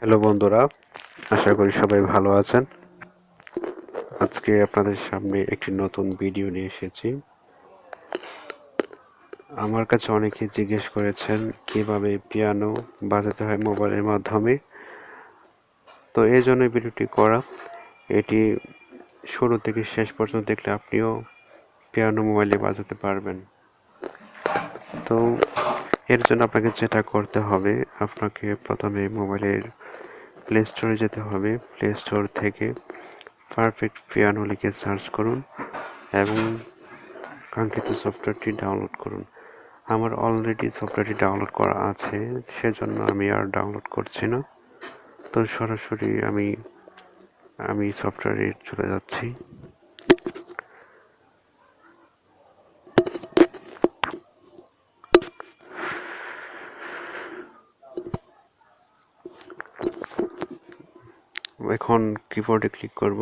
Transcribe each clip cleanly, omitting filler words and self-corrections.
Hello বন্ধুরা, আশা করি সবাই ভালো আছেন। আজকে আপনাদের সামনে একটি নতুন ভিডিও নিয়ে এসেছি। আমার কাছে অনেকে জিজ্ঞেস করেছেন কিভাবে পিয়ানো বাজাতে হয় মোবাইলের মাধ্যমে। তো এই জন্য ভিডিওটি করা। এটি শুরু থেকে শেষ পর্যন্ত দেখলে আপনিও পিয়ানো মোবাইলে বাজাতে পারবেন। তো এর জন্য আপনাকে যেটা করতে হবে, আপনাকে প্রথমে মোবাইলের প্লে স্টোরে যেতে হবে। প্লে স্টোর থেকে পারফেক্ট পিয়ানো লিখে সার্চ করুন এবং কাঙ্ক্ষিত সফটওয়্যারটি ডাউনলোড করুন। আমার অলরেডি সফটওয়্যারটি ডাউনলোড করা আছে, সেজন্য আমি আর ডাউনলোড করছি না। তো সরাসরি আমি সফটওয়্যারে চলে যাচ্ছি। এখন কিবোর্ডে ক্লিক করব।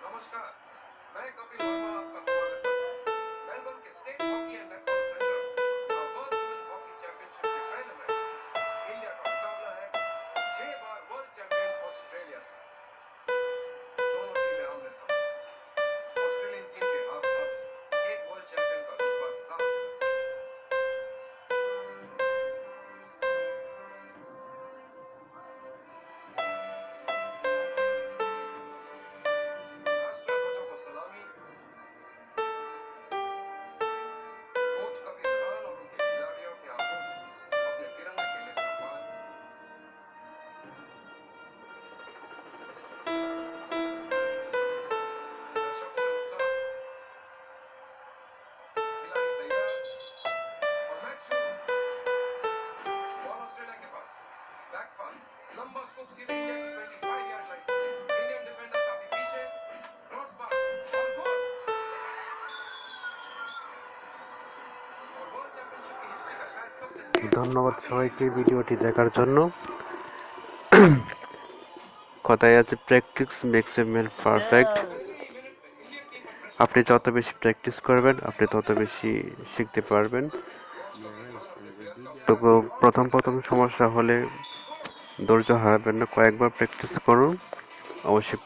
नमस्कार, मैं कपिल वर्मा आपका स्वागत करता हूँ। मेलबर्न के state hockey and netball centre में वर्ल्ड वुमेन्स हॉकी चैंपियनशिप के पहले मैच इंडिया का मुकाबला है 6 बार वर्ल्ड चैंपियन ऑस्ट्रेलिया से। दोनों टीमें आमने सामने। ऑस्ट्रेलियन टीम के हाथ से एक वर्ल्ड चैंपियन का रुतबा साफ झलकता है। राष्ट्रध्वजों को सलामी, कोच कपिल खान और उनके खिलाड़ियों के हाथों अपने तिरंगे के लिए सम्मान। दर्शकों में उत्साह, खिलाड़ी तैयार और मैच शुरू। बॉल ऑस्ट्रेलिया के पास, बैक पास, लंबा स्कूप सीधे इंडिया की 25 यार्ड लाइन। इंडियन डिफेंडर काफी पीछे, क्रॉस पास और गोल। और वर्ल्ड चैंपियनशिप की हिस्ट्री का शायद सबसे तेज ধন্যবাদ आखिरी সবাইকে गेंद। ভিডিওটি দেখার জন্য। কথায় আছে practice makes a man perfect. पहले ही मिनट में इंडियन टीम पर प्रेशर আপনি যত बेশি প্র্যাকটিস করবেন, আপনি তত বেশी শিখতে পারবেন। कोच कपिल खान अपने प्लेयर्स का তো हौसला बढ़ाने के लिए প্রথম সমস্যা হলে ধৈর্য হারাবেন না, কয়েকবার প্র্যাকটিস করুন, অবশ্যই